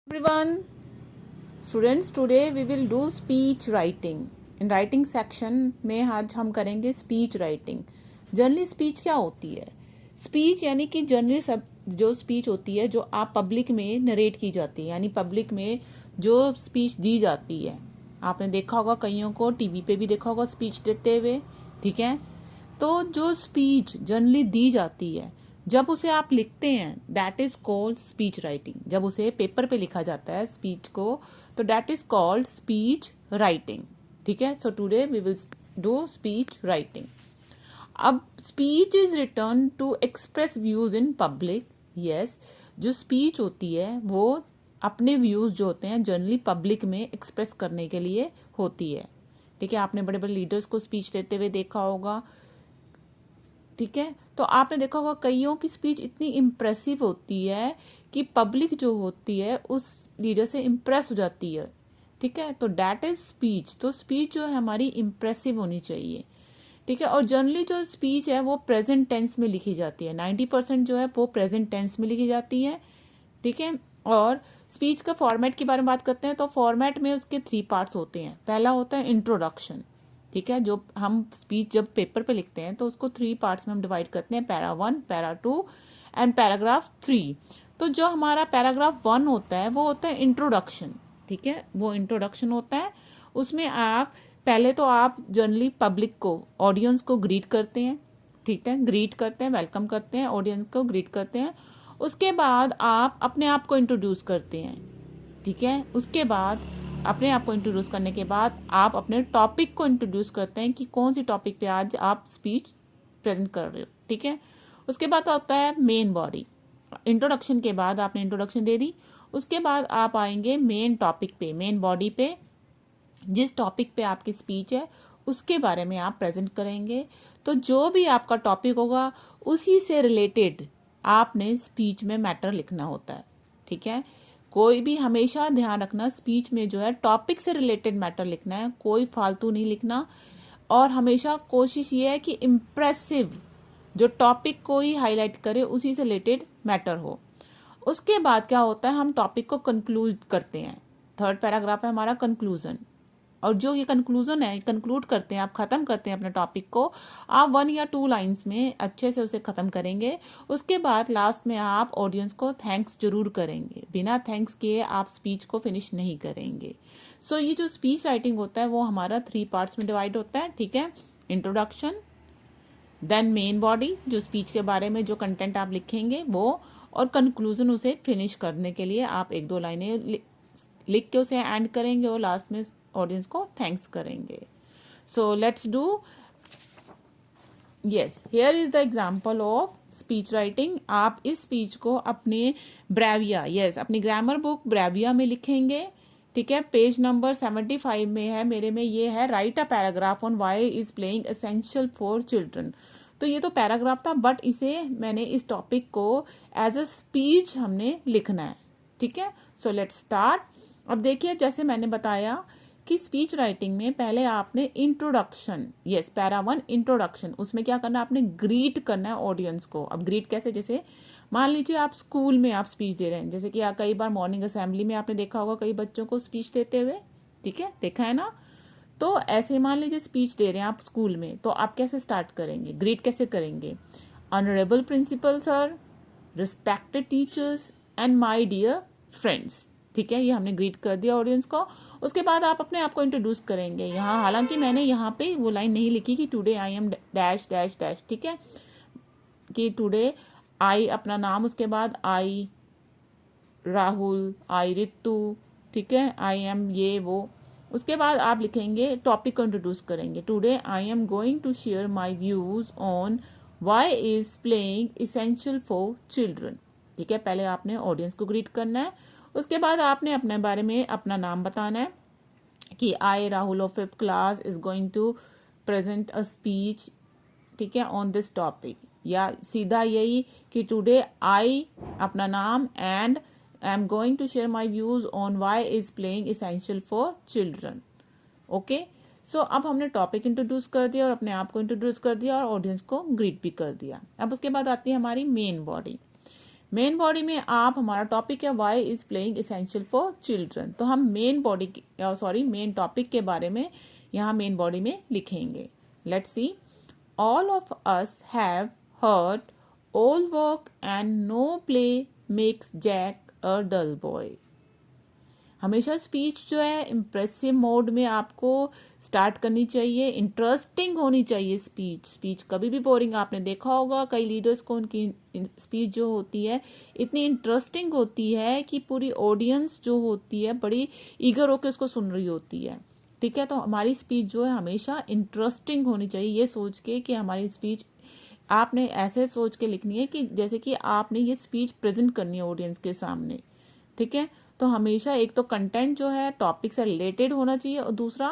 Everyone, students, today we will do speech writing. In writing section में आज हम करेंगे speech writing. जनरली स्पीच क्या होती है? स्पीच यानी कि जनरली सब जो स्पीच होती है जो आप पब्लिक में नरेट की जाती है, यानी पब्लिक में जो स्पीच दी जाती है. आपने देखा होगा कईयों को टीवी पे भी देखा होगा स्पीच देते हुए, ठीक है. तो जो स्पीच जनरली दी जाती है जब उसे आप लिखते हैं that is called speech writing. जब उसे पेपर पे लिखा जाता है स्पीच को तो that is called speech writing. ठीक है. So today we will do speech writing. अब speech is return to express views in public. Yes, जो स्पीच होती है वो अपने व्यूज जो होते हैं जनरली पब्लिक में एक्सप्रेस करने के लिए होती है. ठीक है. आपने बड़े बड़े लीडर्स को स्पीच देते हुए देखा होगा. ठीक है. तो आपने देखा होगा कईयों की स्पीच इतनी इम्प्रेसिव होती है कि पब्लिक जो होती है उस लीडर से इम्प्रेस हो जाती है. ठीक है. तो दैट इज स्पीच. तो स्पीच जो है हमारी इम्प्रेसिव होनी चाहिए. ठीक है. और जनरली जो स्पीच है वो प्रेजेंट टेंस में लिखी जाती है. 90% जो है वो प्रेजेंट टेंस में लिखी जाती है. ठीक है. और स्पीच का फॉर्मेट के बारे में बात करते हैं तो फॉर्मेट में उसके 3 पार्ट्स होते हैं. पहला होता है इंट्रोडक्शन. ठीक है. जो हम स्पीच जब पेपर पे लिखते हैं तो उसको 3 पार्ट्स में हम डिवाइड करते हैं, पैरा 1, पैरा 2 एंड पैराग्राफ 3. तो जो हमारा पैराग्राफ 1 होता है वो होता है इंट्रोडक्शन. ठीक है. वो इंट्रोडक्शन होता है. उसमें आप पहले तो आप जनरली पब्लिक को, ऑडियंस को ग्रीट करते हैं. ठीक है. ग्रीट करते हैं, वेलकम करते हैं, ऑडियंस को ग्रीट करते हैं. उसके बाद आप अपने आप को इंट्रोड्यूस करते हैं. ठीक है. उसके बाद अपने आप को इंट्रोड्यूस करने के बाद आप अपने टॉपिक को इंट्रोड्यूस करते हैं कि कौन सी टॉपिक पे आज आप स्पीच प्रेजेंट कर रहे हो. ठीक है. उसके बाद होता है मेन बॉडी. इंट्रोडक्शन के बाद आपने इंट्रोडक्शन दे दी. उसके बाद आप आएंगे मेन टॉपिक पे, मेन बॉडी पे. जिस टॉपिक पे आपकी स्पीच है उसके बारे में आप प्रेजेंट करेंगे. तो जो भी आपका टॉपिक होगा उसी से रिलेटेड आपने स्पीच में मैटर लिखना होता है. ठीक है. कोई भी हमेशा ध्यान रखना स्पीच में जो है टॉपिक से रिलेटेड मैटर लिखना है, कोई फालतू नहीं लिखना. और हमेशा कोशिश ये है कि इम्प्रेसिव जो टॉपिक को ही हाईलाइट करे उसी से रिलेटेड मैटर हो. उसके बाद क्या होता है, हम टॉपिक को कंक्लूड करते हैं. 3rd पैराग्राफ है हमारा कंक्लूजन. और जो ये कंक्लूजन है, कंक्लूड करते हैं, आप ख़त्म करते हैं अपने टॉपिक को. आप 1 या 2 लाइंस में अच्छे से उसे ख़त्म करेंगे. उसके बाद लास्ट में आप ऑडियंस को थैंक्स जरूर करेंगे. बिना थैंक्स किए आप स्पीच को फिनिश नहीं करेंगे. सो ये जो स्पीच राइटिंग होता है वो हमारा 3 पार्ट्स में डिवाइड होता है. ठीक है. इंट्रोडक्शन, देन मेन बॉडी जो स्पीच के बारे में जो कंटेंट आप लिखेंगे वो, और कंक्लूजन उसे फिनिश करने के लिए आप 1-2 लाइनें लिख के उसे एंड करेंगे और लास्ट में ऑडियंस को थैंक्स करेंगे. So let's do. Yes, here is the example of speech writing. आप इस स्पीच को अपने ब्रेविया, यस अपनी ग्रामर बुक ब्रेविया में लिखेंगे. ठीक है. पेज नंबर 75 में है, मेरे में ये है right a paragraph on why is playing essential for children. तो ये तो पैराग्राफ था बट इसे मैंने इस टॉपिक को एज अ स्पीच हमने लिखना है. ठीक है. So let's start. अब देखिए जैसे मैंने बताया कि स्पीच राइटिंग में पहले आपने इंट्रोडक्शन, यस पैरा 1 इंट्रोडक्शन, उसमें क्या करना है, आपने ग्रीट करना है ऑडियंस को. अब ग्रीट कैसे, जैसे मान लीजिए आप स्कूल में आप स्पीच दे रहे हैं, जैसे कि कई बार मॉर्निंग असेंबली में आपने देखा होगा कई बच्चों को स्पीच देते हुए. ठीक है. देखा है ना. तो ऐसे मान लीजिए स्पीच दे रहे हैं आप स्कूल में, तो आप कैसे स्टार्ट करेंगे, ग्रीट कैसे करेंगे. Honourable principal sir, respected teachers and my dear friends. ठीक है. ये हमने ग्रीट कर दिया ऑडियंस को. उसके बाद आप अपने आप को इंट्रोड्यूस करेंगे. यहाँ हालांकि मैंने यहाँ पे वो लाइन नहीं लिखी कि today I M dash dash dash. ठीक है. कि टुडे आई अपना नाम, उसके बाद आई राहुल, आई रितु. ठीक है. आई एम ये वो. उसके बाद आप लिखेंगे, टॉपिक को इंट्रोड्यूस करेंगे. Today I am going to share my views on why is playing essential for children. ठीक है. पहले आपने ऑडियंस को ग्रीट करना है. उसके बाद आपने अपने बारे में अपना नाम बताना है कि I Rahul of 5th class is going to present a speech. ठीक है. On this topic. या सीधा यही कि टुडे आई अपना नाम and I am going to share my views on why is playing essential for children. Okay. So अब हमने टॉपिक इंट्रोड्यूस कर दिया और अपने आप को इंट्रोड्यूस कर दिया और ऑडियंस को ग्रीट भी कर दिया. अब उसके बाद आती है हमारी मेन बॉडी. मेन बॉडी में आप, हमारा टॉपिक है why is playing essential for children, तो हम मेन टॉपिक के बारे में यहाँ मेन बॉडी में लिखेंगे. Let's see. All of us have heard all work and no play makes Jack a dull boy. हमेशा स्पीच जो है इम्प्रेसिव मोड में आपको स्टार्ट करनी चाहिए, इंटरेस्टिंग होनी चाहिए स्पीच कभी भी बोरिंग, आपने देखा होगा कई लीडर्स को उनकी स्पीच जो होती है इतनी इंटरेस्टिंग होती है कि पूरी ऑडियंस जो होती है बड़ी ईगर होकर उसको सुन रही होती है. ठीक है, तो हमारी स्पीच जो है हमेशा इंटरेस्टिंग होनी चाहिए, ये सोच के कि हमारी स्पीच आपने ऐसे सोच के लिखनी है कि जैसे कि आपने ये स्पीच प्रेजेंट करनी है ऑडियंस के सामने. ठीक है, तो हमेशा एक तो कंटेंट जो है टॉपिक से रिलेटेड होना चाहिए और दूसरा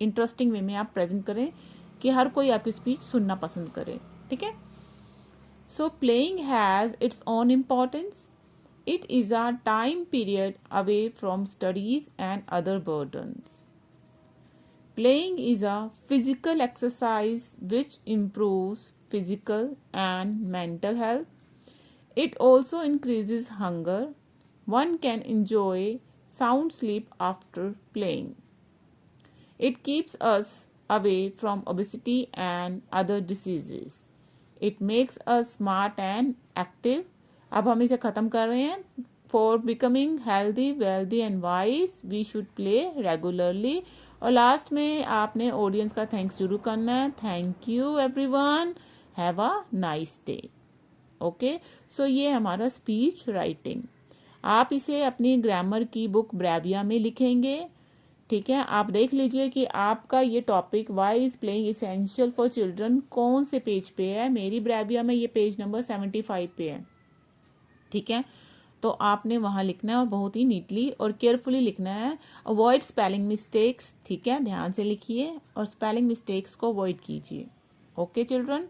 इंटरेस्टिंग वे में आप प्रेजेंट करें कि हर कोई आपकी स्पीच सुनना पसंद करे. ठीक है. सो playing has its own importance. It is a time period away from studies and other burdens. Playing is a physical exercise which improves physical and mental health. It also increases hunger. One can enjoy sound sleep after playing. It keeps us away from obesity and other diseases. It makes us smart and active. अब हम इसे ख़त्म कर रहे हैं. For becoming healthy, wealthy and wise, we should play regularly. और last में आपने ऑडियंस का थैंक्स जरूर करना है. Thank you everyone, have a nice day. Okay, so ये हमारा स्पीच राइटिंग. आप इसे अपनी ग्रामर की बुक ब्रेविया में लिखेंगे. ठीक है, आप देख लीजिए कि आपका ये topic why is playing essential for children कौन से पेज पे है. मेरी ब्रेविया में ये पेज नंबर 75 पे है. ठीक है, तो आपने वहाँ लिखना है और बहुत ही नीटली और केयरफुली लिखना है. Avoid spelling mistakes. ठीक है, ध्यान से लिखिए और स्पेलिंग मिस्टेक्स को अवॉइड कीजिए. Okay children.